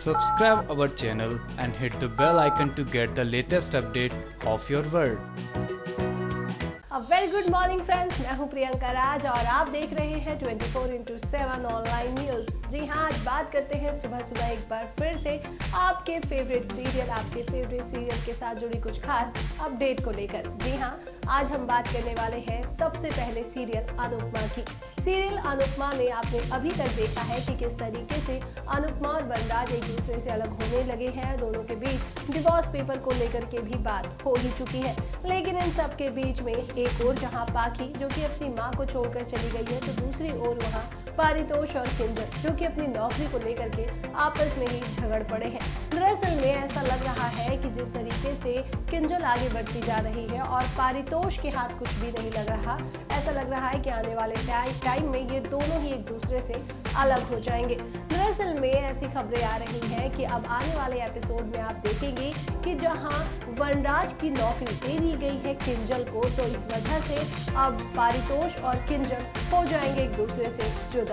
subscribe our channel and hit the bell icon to get the latest update of your world. Very good morning friends, मैं हूं प्रियंका राज और आप देख रहे हैं 24/7 ऑनलाइन न्यूज़। जी हां, आज बात करते हैं सुबह सुबह एक बार फिर से आपके फेवरेट सीरियल के साथ जुड़ी कुछ खास अपडेट को लेकर। जी हां, आज हम बात करने वाले हैं सबसे पहले सीरियल अनुपमा की। सीरियल अनुपमा में आपने अभी तक देखा है कि किस तरीके से अनुपमा और वनराज एक दूसरे से अलग होने लगे हैं। दोनों के बीच डिवोर्स पेपर को लेकर के भी बात हो ही चुकी है, लेकिन इन सब के बीच में एक और जहां पाखी जो कि अपनी मां को छोड़कर चली गई है, तो दूसरी ओर वहां पारितोष और किंजल जो कि अपनी नौकरी को लेकर के आपस में ही झगड़ पड़े हैं। दरअसल में ऐसा लग रहा है कि जिस तरीके से किंजल आगे बढ़ती जा रही है और पारितोष के हाथ कुछ भी नहीं लग रहा, ऐसा लग रहा है कि आने वाले टाइम में ये दोनों ही एक दूसरे से अलग हो जाएंगे। दरअसल में ऐसी खबरें आ रही हैं कि अब आने वाले एपिसोड में आप देखेंगे कि जहां वनराज की नौकरी दे दी गई है किंजल को, तो इस वजह से अब पारितोष और किंजल हो जाएंगे एक दूसरे से जुदा।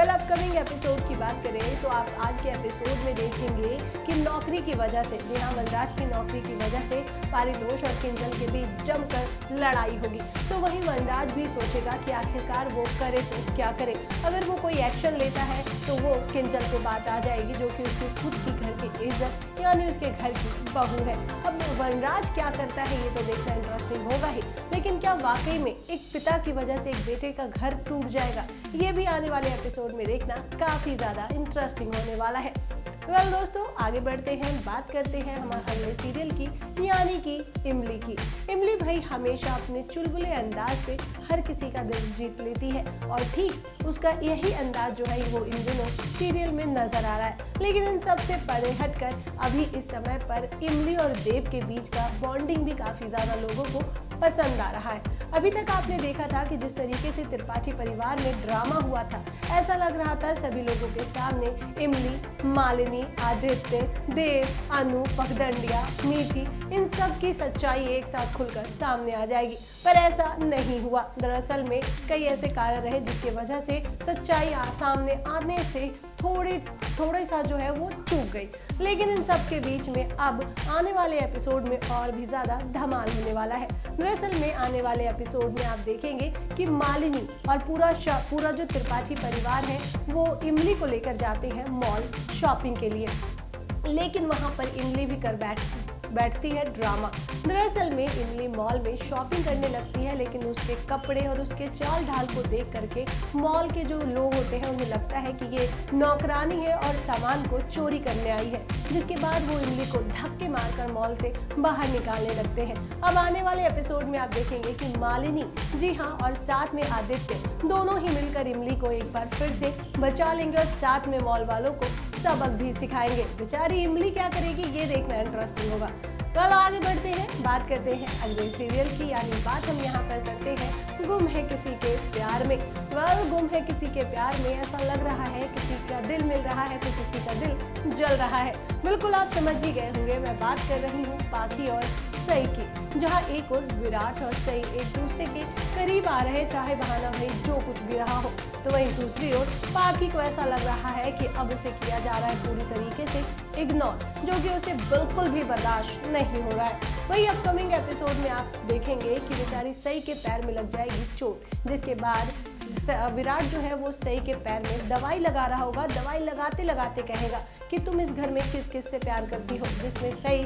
अपकमिंग एपिसोड की बात करें तो आप आज के एपिसोड में देखेंगे कि नौकरी की वजह से, जी हाँ, वनराज की नौकरी की वजह से पारितोष और किंजल के बीच जमकर लड़ाई होगी। तो वहीं वनराज भी सोचेगा कि आखिरकार वो करे तो क्या करे। अगर वो कोई एक्शन लेता है तो वो किंजल को बात आ जाएगी, जो कि उसकी खुद की घर की इज्जत यानी उसके घर की बहू है। अब वनराज क्या करता है ये तो देखना इंटरेस्टिंग होगा ही, लेकिन क्या वाकई में एक पिता की वजह से एक बेटे का घर टूट जाएगा, ये भी आने वाले एपिसोड में देखना काफी ज्यादा इंटरेस्टिंग होने वाला है। दोस्तों, आगे बढ़ते हैं, बात करते हैं हमारे अगले सीरियल की, यानी कि इमली की। इमली भाई हमेशा अपने चुलबुले अंदाज से हर किसी का दिल जीत लेती है और ठीक उसका यही अंदाज जो है वो इन दिनों सीरियल में नजर आ रहा है। लेकिन इन सब से परे हटकर अभी इस समय पर इमली और देव के बीच का बॉन्डिंग भी काफी ज्यादा लोगों को पसंद आ रहा है। अभी तक आपने देखा था कि जिस तरीके से त्रिपाठी परिवार में ड्रामा हुआ था, ऐसा लग रहा था सभी लोगों के सामने इमली, मालिनी, आदित्य, देव, अनु, पगडंडिया, मीठी, इन सब की सच्चाई एक साथ खुलकर सामने आ जाएगी, पर ऐसा नहीं हुआ। दरअसल में कई ऐसे कारण रहे जिसकी वजह से सच्चाई सामने आने से थोड़े सा जो है वो चूक गई। लेकिन इन सब के बीच में अब आने वाले एपिसोड में और भी ज्यादा धमाल होने वाला है। दरअसल में आने वाले एपिसोड में आप देखेंगे कि मालिनी और पूरा जो त्रिपाठी परिवार है वो इमली को लेकर जाते हैं मॉल शॉपिंग के लिए, लेकिन वहां पर इमली भी कर बैठती है ड्रामा। दरअसल में इमली मॉल में शॉपिंग करने लगती है, लेकिन उसके कपड़े और उसके चाल ढाल को देख करके मॉल के जो लोग होते हैं उन्हें लगता है कि ये नौकरानी है और सामान को चोरी करने आई है, जिसके बाद वो इमली को धक्के मारकर मॉल से बाहर निकालने लगते हैं। अब आने वाले एपिसोड में आप देखेंगे कि मालिनी, जी हाँ, और साथ में आदित्य दोनों ही मिलकर इमली को एक बार फिर से बचा लेंगे और साथ में मॉल वालों को सबक भी सिखाएंगे। बेचारी इमली क्या करेगी ये देखना इंटरेस्टिंग होगा। चलो आगे बढ़ते हैं, बात करते हैं अगले सीरियल की, यानी बात हम यहाँ पर करते हैं गुम है किसी के प्यार में। गुम है किसी के प्यार में ऐसा लग रहा है किसी का दिल मिल रहा है तो किसी का दिल जल रहा है। बिल्कुल आप समझ ही गए होंगे, मैं बात कर रही हूँ पाखी और सई की, जहाँ एक और विराट और सई एक दूसरे के करीब आ रहे, चाहे बहाना भाई जो कुछ भी रहा हो। तो वहीं दूसरी ओर पाखी को ऐसा लग रहा है कि अब उसे किया जा रहा है पूरी तरीके से इग्नोर, जो कि उसे बिल्कुल भी बर्दाश्त नहीं हो रहा है। वही अपकमिंग एपिसोड में आप देखेंगे कि बेचारी सई के पैर में लग जाएगी चोट, जिसके बाद विराट जो है वो सई के पैर में दवाई लगा रहा होगा। दवाई लगाते लगाते कहेगा कि तुम इस घर में किस किस से प्यार करती हो, जिसमें सई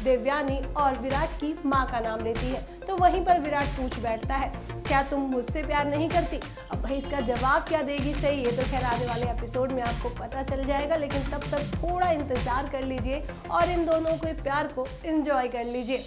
देवयानी और विराट की माँ का नाम लेती है। तो वहीं पर विराट पूछ बैठता है, क्या तुम मुझसे प्यार नहीं करती? अब भाई इसका जवाब क्या देगी सही, ये तो खैर आने वाले एपिसोड में आपको पता चल जाएगा, लेकिन तब तक थोड़ा इंतजार कर लीजिए और इन दोनों के प्यार को एंजॉय कर लीजिए।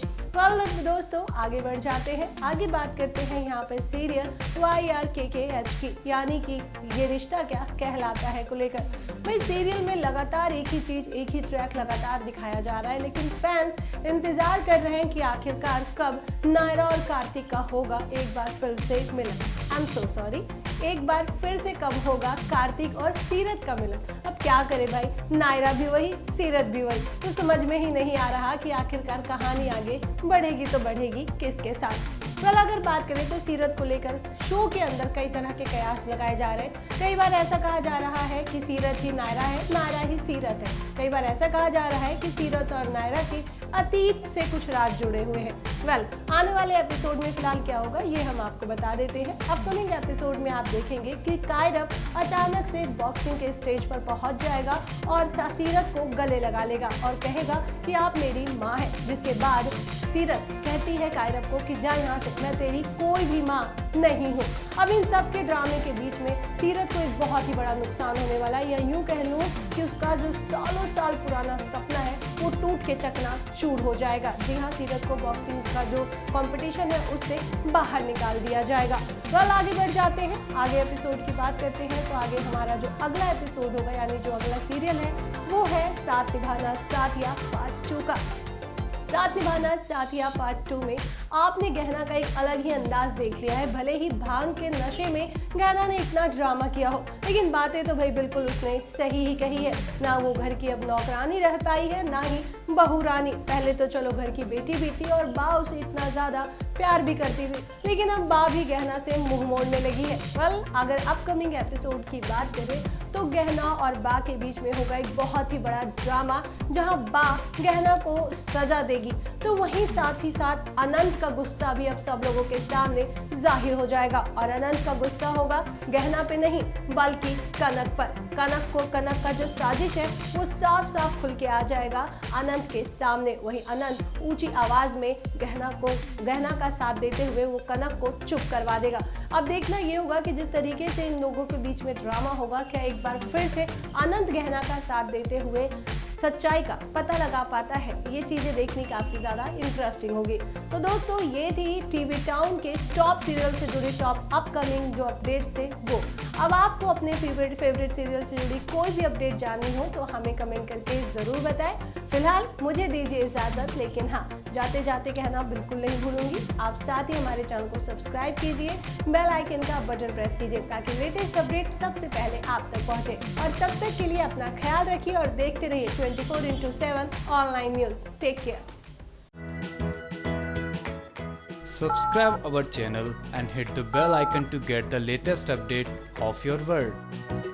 दोस्तों, आगे बढ़ जाते हैं, आगे बात करते हैं यहाँ पर सीरियल YRKKH की, यानी कि ये रिश्ता क्या कहलाता है को लेकर। भाई सीरियल में लगातार एक ही चीज, एक ही ट्रैक लगातार दिखाया जा रहा है, लेकिन फैंस इंतजार कर रहे हैं कि आखिरकार कब नायरा और कार्तिक का होगा एक बार फिर से मिलन। आई एम सो सॉरी, एक बार फिर से कब होगा कार्तिक और सीरत का मिलन। अब क्या करे भाई, नायरा भी वही, सीरत भी वही, तो समझ में ही नहीं आ रहा कि आखिरकार कहानी आगे बढ़ेगी तो बढ़ेगी किसके साथ। वेल अगर बात करें तो सीरत को लेकर शो के अंदर कई तरह के कयास लगाए जा रहे हैं। कई बार ऐसा कहा जा रहा है कि सीरत ही नायरा है, नायरा ही सीरत है। कई बार ऐसा कहा जा रहा है कि सीरत और नायरा के अतीत से कुछ राज जुड़े हुए हैं। वेल आने वाले एपिसोड में फिलहाल क्या होगा ये हम आपको बता देते हैं। अपकमिंग एपिसोड में आप देखेंगे कि कायरव अचानक से बॉक्सिंग के स्टेज पर पहुंच जाएगा और सीरत को गले लगा लेगा और कहेगा कि आप मेरी माँ है, जिसके बाद सीरत कहती है कायरव को कि जा यहाँ से, मैं तेरी कोई भी माँ नहीं हूँ। अब इन सब के ड्रामे के बीच में सीरत को एक बहुत ही बड़ा नुकसान होने वाला है, या यूं कह लूँ कि उसका जो सालों साल पुराना सपना है वो टूट के चकनाचूर हो जाएगा। जी हाँ, सीरत को बॉक्सिंग का जो कंपटीशन है उससे बाहर निकाल दिया जाएगा। तो आगे बढ़ जाते हैं, आगे एपिसोड की बात करते हैं। तो आगे हमारा जो अगला एपिसोड होगा यानी जो अगला सीरियल है वो है साथ निभाना साथिया पार्ट 2 का। साथ निभाना साथिया पार्ट 2 में आपने गहना का एक अलग ही अंदाज देख लिया है। भले ही भांग के नशे में गहना ने इतना ड्रामा किया हो, लेकिन बातें तो भाई बिल्कुल उसने सही ही कही है। ना वो घर की अब नौकरानी रह पाई है, ना ही बहू रानी। पहले तो चलो घर की बेटी भी थी और बा उसे इतना ज्यादा प्यार भी करती थी, लेकिन अब बा भी गहना से मुंह मोड़ने लगी है। वेल अगर अपकमिंग एपिसोड की बात करें तो गहना और बा के बीच में होगा एक बहुत ही बड़ा ड्रामा, जहां बा गहना को सजा देगी, तो वहीं साथ ही साथ अनंत का गुस्सा भी अब सब लोगों के सामने जाहिर हो जाएगा। और अनंत का गुस्सा होगा गहना पे नहीं बल्कि कनक पर। कनक का जो साजिश है वो साफ साफ खुल के आ जाएगा अनंत के सामने। वहीं अनंत ऊंची आवाज में गहना का साथ देते हुए वो कनक को चुप करवा देगा। अब देखना ये होगा कि जिस तरीके से इन लोगों के बीच में ड्रामा होगा, क्या एक बार फिर से अनंत गहना का साथ देते हुए सच्चाई का पता लगा पाता है। ये चीजें देखनी काफी ज्यादा इंटरेस्टिंग होगी। तो दोस्तों ये थी टीवी टाउन के टॉप सीरियल से जुड़ी टॉप अपकमिंग जो अपडेट्स थे वो। अब आपको अपने फेवरेट सीरियल से जुड़ी कोई भी अपडेट जाननी हो तो हमें कमेंट करके जरूर बताएं। फिलहाल मुझे दीजिए इजाजत, लेकिन हाँ जाते जाते कहना बिल्कुल नहीं भूलूंगी, आप साथ ही हमारे चैनल को सब्सक्राइब कीजिए, बेल आइकन का बटन प्रेस कीजिए ताकि लेटेस्ट अपडेट सबसे पहले आप तक पहुंचे। और तब तक के लिए अपना ख्याल रखिए और देखते रहिए 24/7 online news. Take care. Subscribe our channel and hit the bell icon to get the latest update of your world.